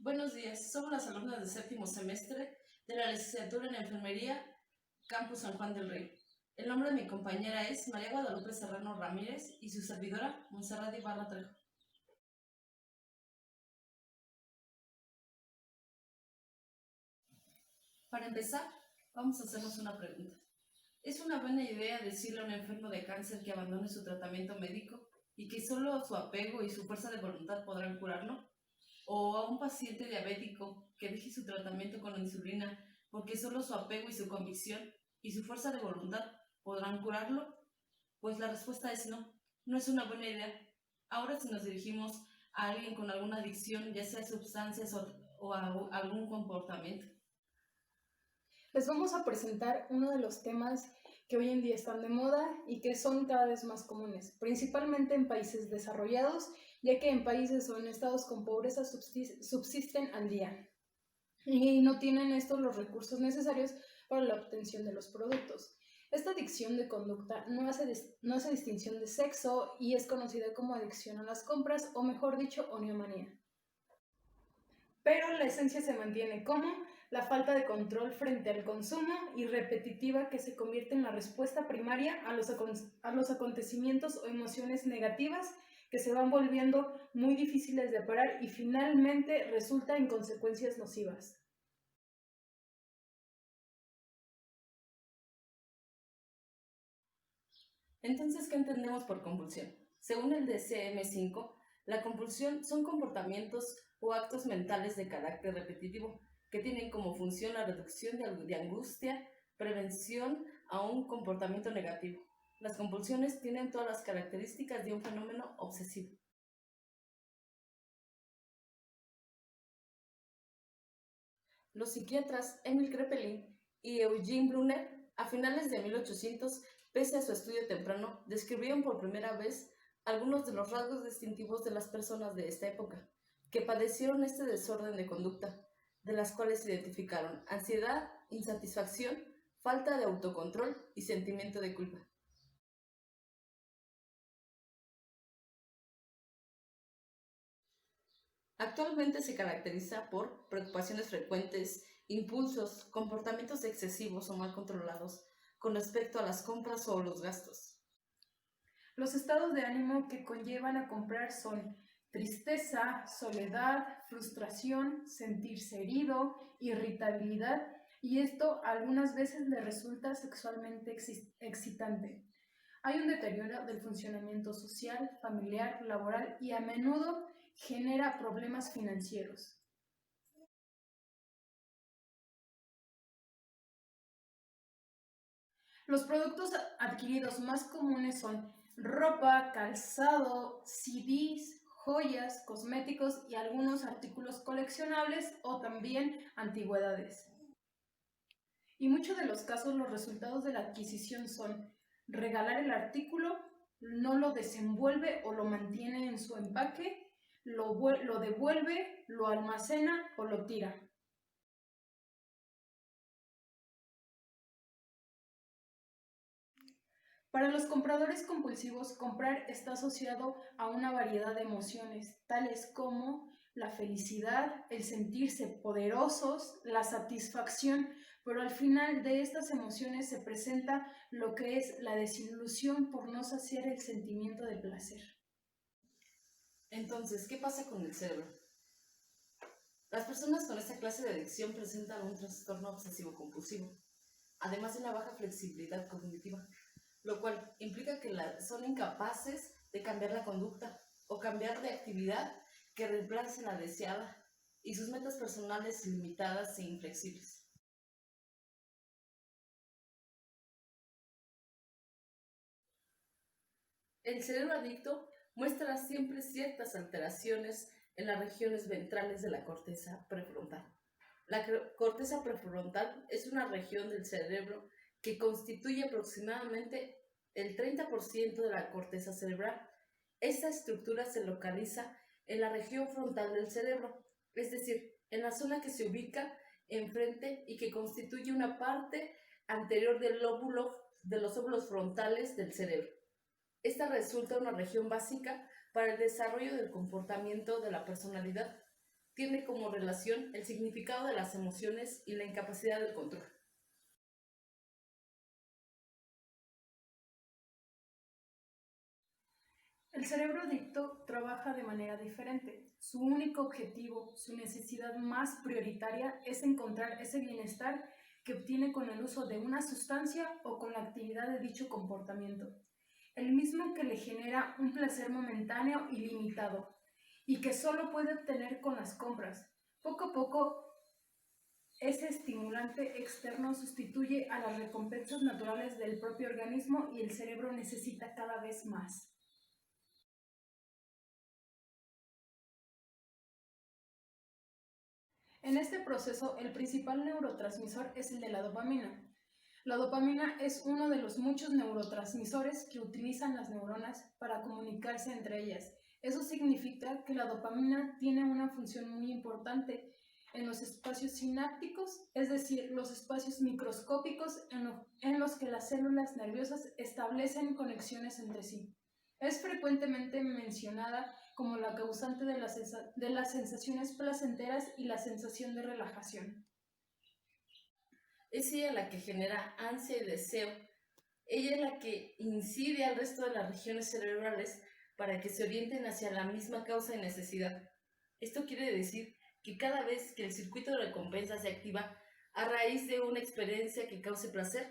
Buenos días, somos las alumnas del séptimo semestre de la licenciatura en Enfermería, Campus San Juan del Río. El nombre de mi compañera es María Guadalupe Serrano Ramírez y su servidora, Montserrat Ibarra Trejo. Para empezar, vamos a hacernos una pregunta. ¿Es una buena idea decirle a un enfermo de cáncer que abandone su tratamiento médico y que solo su apego y su fuerza de voluntad podrán curarlo? ¿O a un paciente diabético que deje su tratamiento con la insulina porque solo su apego y su convicción y su fuerza de voluntad podrán curarlo? Pues la respuesta es no, no es una buena idea. Ahora si nos dirigimos a alguien con alguna adicción, ya sea a sustancias o a algún comportamiento. Les vamos a presentar uno de los temas que hoy en día están de moda y que son cada vez más comunes, principalmente en países desarrollados, ya que en países o en estados con pobreza subsisten al día y no tienen estos los recursos necesarios para la obtención de los productos. Esta adicción de conducta no hace distinción de sexo y es conocida como adicción a las compras o, mejor dicho, oniomanía. Pero la esencia se mantiene como la falta de control frente al consumo y repetitiva que se convierte en la respuesta primaria a los acontecimientos o emociones negativas que se van volviendo muy difíciles de parar y finalmente resulta en consecuencias nocivas. Entonces, ¿qué entendemos por compulsión? Según el DSM-5, la compulsión son comportamientos o actos mentales de carácter repetitivo que tienen como función la reducción de angustia, prevención a un comportamiento negativo. Las compulsiones tienen todas las características de un fenómeno obsesivo. Los psiquiatras Emil Kraepelin y Eugene Brunner, a finales de 1800, pese a su estudio temprano, describieron por primera vez algunos de los rasgos distintivos de las personas de esta época, que padecieron este desorden de conducta, de las cuales se identificaron ansiedad, insatisfacción, falta de autocontrol y sentimiento de culpa. Actualmente se caracteriza por preocupaciones frecuentes, impulsos, comportamientos excesivos o mal controlados con respecto a las compras o los gastos. Los estados de ánimo que conllevan a comprar son tristeza, soledad, frustración, sentirse herido, irritabilidad, y esto algunas veces le resulta sexualmente excitante. Hay un deterioro del funcionamiento social, familiar, laboral y a menudo genera problemas financieros. Los productos adquiridos más comunes son ropa, calzado, CDs, joyas, cosméticos y algunos artículos coleccionables o también antigüedades. Y muchos de los casos los resultados de la adquisición son regalar el artículo, no lo desenvuelve o lo mantiene en su empaque, lo devuelve, lo almacena o lo tira. Para los compradores compulsivos, comprar está asociado a una variedad de emociones, tales como la felicidad, el sentirse poderosos, la satisfacción, pero al final de estas emociones se presenta lo que es la desilusión por no saciar el sentimiento de placer. Entonces, ¿qué pasa con el cerebro? Las personas con esta clase de adicción presentan un trastorno obsesivo-compulsivo, además de una baja flexibilidad cognitiva, lo cual implica que son incapaces de cambiar la conducta o cambiar de actividad que reemplace la deseada y sus metas personales limitadas e inflexibles. El cerebro adicto muestra siempre ciertas alteraciones en las regiones ventrales de la corteza prefrontal. La corteza prefrontal es una región del cerebro que constituye aproximadamente el 30% de la corteza cerebral. Esta estructura se localiza en la región frontal del cerebro, es decir, en la zona que se ubica enfrente y que constituye una parte anterior de los óvulos frontales del cerebro. Esta resulta una región básica para el desarrollo del comportamiento de la personalidad. tiene como relación el significado de las emociones y la incapacidad del control. El cerebro adicto trabaja de manera diferente. Su único objetivo, su necesidad más prioritaria es encontrar ese bienestar que obtiene con el uso de una sustancia o con la actividad de dicho comportamiento, el mismo que le genera un placer momentáneo y limitado, y que solo puede obtener con las compras. Poco a poco, ese estimulante externo sustituye a las recompensas naturales del propio organismo y el cerebro necesita cada vez más. En este proceso, el principal neurotransmisor es el de la dopamina. La dopamina es uno de los muchos neurotransmisores que utilizan las neuronas para comunicarse entre ellas. Eso significa que la dopamina tiene una función muy importante en los espacios sinápticos, es decir, los espacios microscópicos en los que las células nerviosas establecen conexiones entre sí. Es frecuentemente mencionada como la causante de las sensaciones placenteras y la sensación de relajación. Es ella la que genera ansia y deseo. Ella es la que incide al resto de las regiones cerebrales para que se orienten hacia la misma causa y necesidad. Esto quiere decir que cada vez que el circuito de recompensa se activa a raíz de una experiencia que cause placer,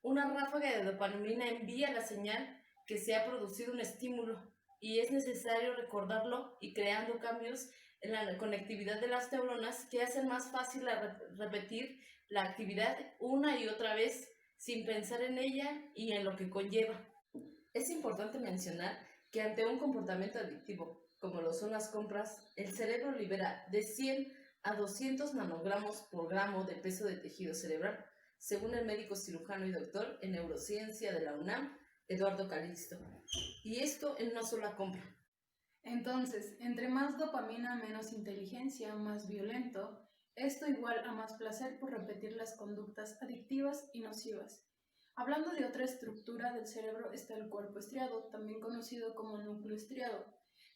una ráfaga de dopamina envía la señal que se ha producido un estímulo y es necesario recordarlo y creando cambios en la conectividad de las neuronas que hacen más fácil repetir la actividad una y otra vez sin pensar en ella y en lo que conlleva. Es importante mencionar que ante un comportamiento adictivo, como lo son las compras, el cerebro libera de 100 a 200 nanogramos por gramo de peso de tejido cerebral, según el médico cirujano y doctor en neurociencia de la UNAM, Eduardo Calixto. Y esto en una sola compra. Entonces, entre más dopamina, menos inteligencia, más violento, esto igual a más placer por repetir las conductas adictivas y nocivas. Hablando de otra estructura del cerebro está el cuerpo estriado, también conocido como núcleo estriado.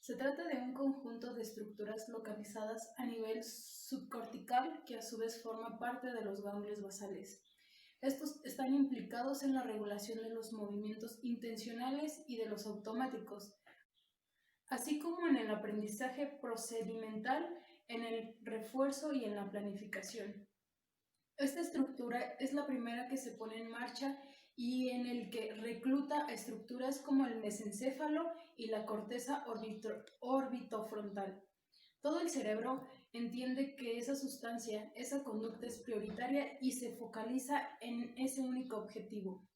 Se trata de un conjunto de estructuras localizadas a nivel subcortical que a su vez forma parte de los ganglios basales. Estos están implicados en la regulación de los movimientos intencionales y de los automáticos, así como en el aprendizaje procedimental, en el refuerzo y en la planificación. Esta estructura es la primera que se pone en marcha y en el que recluta a estructuras como el mesencéfalo y la corteza orbitofrontal. Todo el cerebro entiende que esa sustancia, esa conducta es prioritaria y se focaliza en ese único objetivo.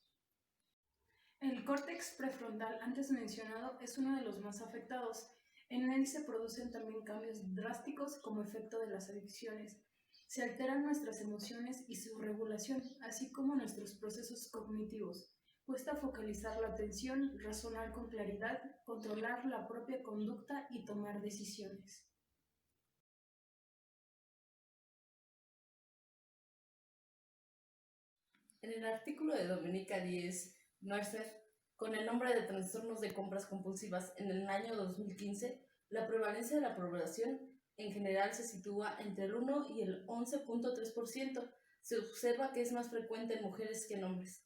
El córtex prefrontal antes mencionado es uno de los más afectados. En él se producen también cambios drásticos como efecto de las adicciones. Se alteran nuestras emociones y su regulación, así como nuestros procesos cognitivos. Cuesta focalizar la atención, razonar con claridad, controlar la propia conducta y tomar decisiones. En el artículo de Dominica Díez Mercer, con el nombre de Trastornos de compras compulsivas en el año 2015, la prevalencia de la población en general se sitúa entre el 1 y el 11.3%. Se observa que es más frecuente en mujeres que en hombres.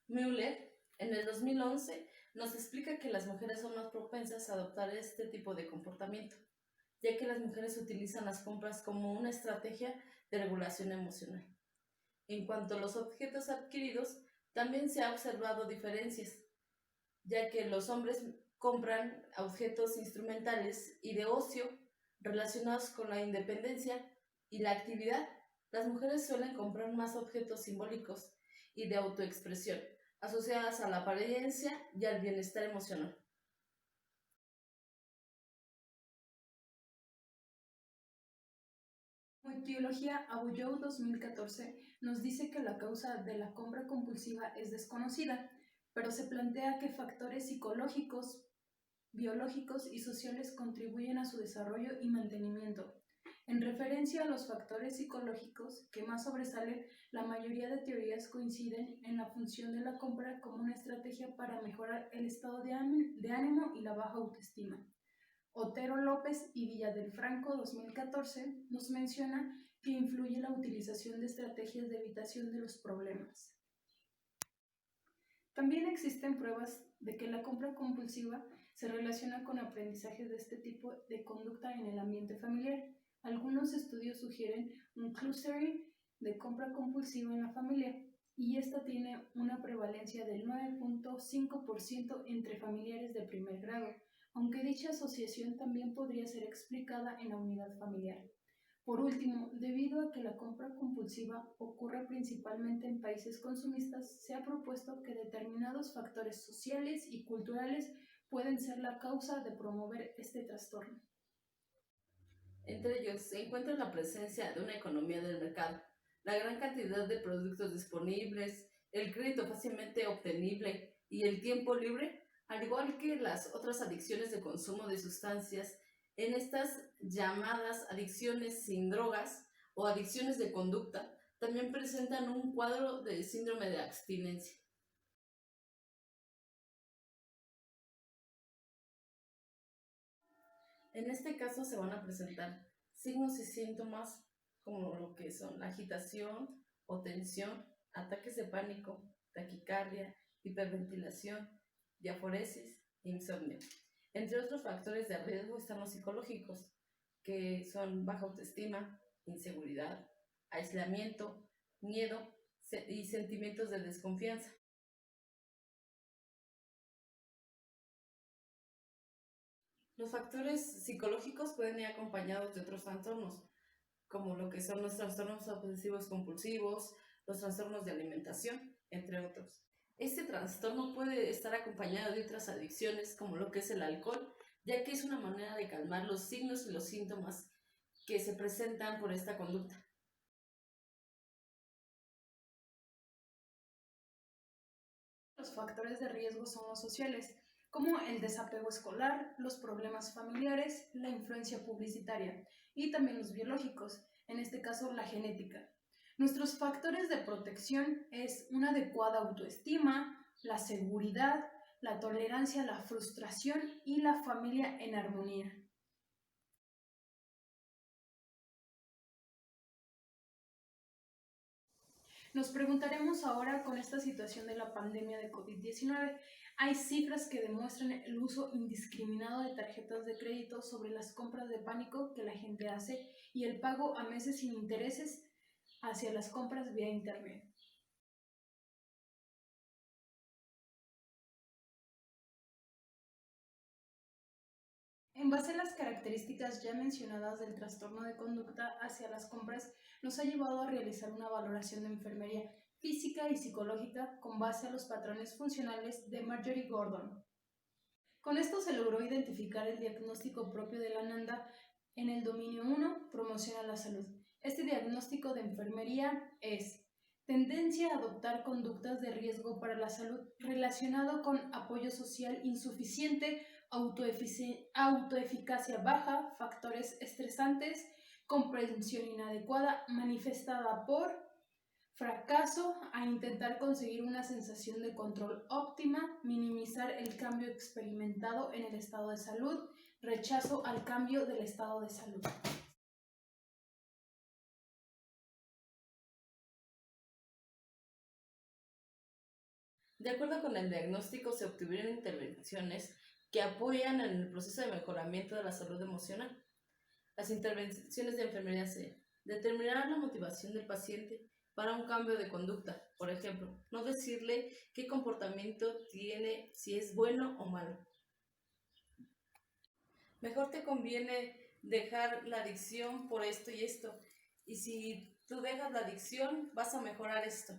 Müller, en el 2011, nos explica que las mujeres son más propensas a adoptar este tipo de comportamiento, ya que las mujeres utilizan las compras como una estrategia de regulación emocional. En cuanto a los objetos adquiridos, también se ha observado diferencias, ya que los hombres compran objetos instrumentales y de ocio relacionados con la independencia y la actividad. Las mujeres suelen comprar más objetos simbólicos y de autoexpresión, asociadas a la apariencia y al bienestar emocional. Etiología Abuyou 2014 nos dice que la causa de la compra compulsiva es desconocida, pero se plantea que factores psicológicos, biológicos y sociales contribuyen a su desarrollo y mantenimiento. En referencia a los factores psicológicos que más sobresalen, la mayoría de teorías coinciden en la función de la compra como una estrategia para mejorar el estado de ánimo y la baja autoestima. Otero López y Villadelfranco 2014 nos menciona que influye la utilización de estrategias de evitación de los problemas. También existen pruebas de que la compra compulsiva se relaciona con aprendizajes de este tipo de conducta en el ambiente familiar. Algunos estudios sugieren un clustering de compra compulsiva en la familia y esta tiene una prevalencia del 9.5% entre familiares de primer grado, aunque dicha asociación también podría ser explicada en la unidad familiar. Por último, debido a que la compra compulsiva ocurre principalmente en países consumistas, se ha propuesto que determinados factores sociales y culturales pueden ser la causa de promover este trastorno. Entre ellos se encuentra la presencia de una economía del mercado, la gran cantidad de productos disponibles, el crédito fácilmente obtenible y el tiempo libre, al igual que las otras adicciones de consumo de sustancias. En estas llamadas adicciones sin drogas o adicciones de conducta, también presentan un cuadro de síndrome de abstinencia. En este caso se van a presentar signos y síntomas como lo que son la agitación o tensión, ataques de pánico, taquicardia, hiperventilación, diaforesis e insomnio. Entre otros factores de riesgo están los psicológicos, que son baja autoestima, inseguridad, aislamiento, miedo y sentimientos de desconfianza. Los factores psicológicos pueden ir acompañados de otros trastornos, como lo que son los trastornos obsesivos compulsivos, los trastornos de alimentación, entre otros. Este trastorno puede estar acompañado de otras adicciones, como lo que es el alcohol, ya que es una manera de calmar los signos y los síntomas que se presentan por esta conducta. Los factores de riesgo son los sociales, como el desapego escolar, los problemas familiares, la influencia publicitaria y también los biológicos, en este caso la genética. Nuestros factores de protección es una adecuada autoestima, la seguridad, la tolerancia a la frustración y la familia en armonía. Nos preguntaremos ahora con esta situación de la pandemia de COVID-19. Hay cifras que demuestran el uso indiscriminado de tarjetas de crédito sobre las compras de pánico que la gente hace y el pago a meses sin intereses hacia las compras vía internet. En base a las características ya mencionadas del trastorno de conducta hacia las compras, nos ha llevado a realizar una valoración de enfermería física y psicológica con base a los patrones funcionales de Marjorie Gordon. Con esto se logró identificar el diagnóstico propio de la NANDA en el dominio 1, promoción a la salud. Este diagnóstico de enfermería es tendencia a adoptar conductas de riesgo para la salud relacionado con apoyo social insuficiente, autoeficacia baja, factores estresantes, comprensión inadecuada manifestada por fracaso a intentar conseguir una sensación de control óptima, minimizar el cambio experimentado en el estado de salud, rechazo al cambio del estado de salud. De acuerdo con el diagnóstico, se obtuvieron intervenciones que apoyan en el proceso de mejoramiento de la salud emocional. Las intervenciones de enfermería se determinarán la motivación del paciente para un cambio de conducta. Por ejemplo, no decirle qué comportamiento tiene, si es bueno o malo. Mejor te conviene dejar la adicción por esto y esto. Y si tú dejas la adicción, vas a mejorar esto.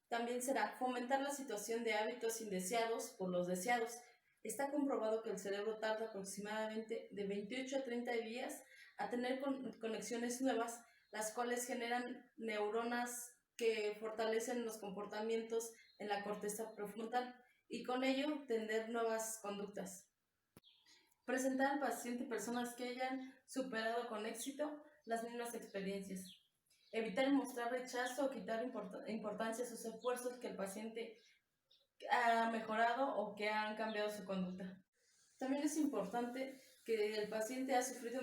También será fomentar la situación de hábitos indeseados por los deseados. Está comprobado que el cerebro tarda aproximadamente de 28 a 30 días a tener conexiones nuevas, las cuales generan neuronas que fortalecen los comportamientos en la corteza prefrontal y con ello tener nuevas conductas. Presentar al paciente personas que hayan superado con éxito las mismas experiencias. Evitar mostrar rechazo o quitar importancia a sus esfuerzos que el paciente ha mejorado o que han cambiado su conducta. También es importante que el paciente ha sufrido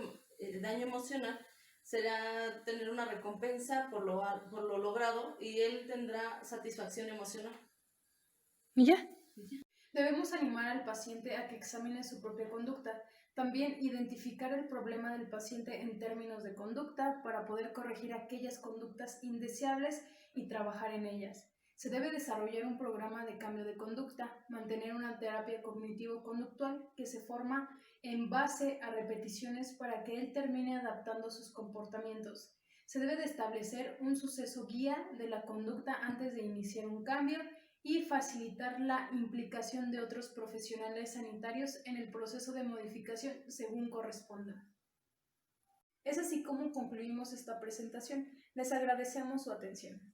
daño emocional, será tener una recompensa por lo logrado y él tendrá satisfacción emocional. ¿Y ya? Debemos animar al paciente a que examine su propia conducta. También identificar el problema del paciente en términos de conducta para poder corregir aquellas conductas indeseables y trabajar en ellas. Se debe desarrollar un programa de cambio de conducta, mantener una terapia cognitivo-conductual que se forma en base a repeticiones para que él termine adaptando sus comportamientos. Se debe de establecer un suceso guía de la conducta antes de iniciar un cambio y facilitar la implicación de otros profesionales sanitarios en el proceso de modificación según corresponda. Es así como concluimos esta presentación. Les agradecemos su atención.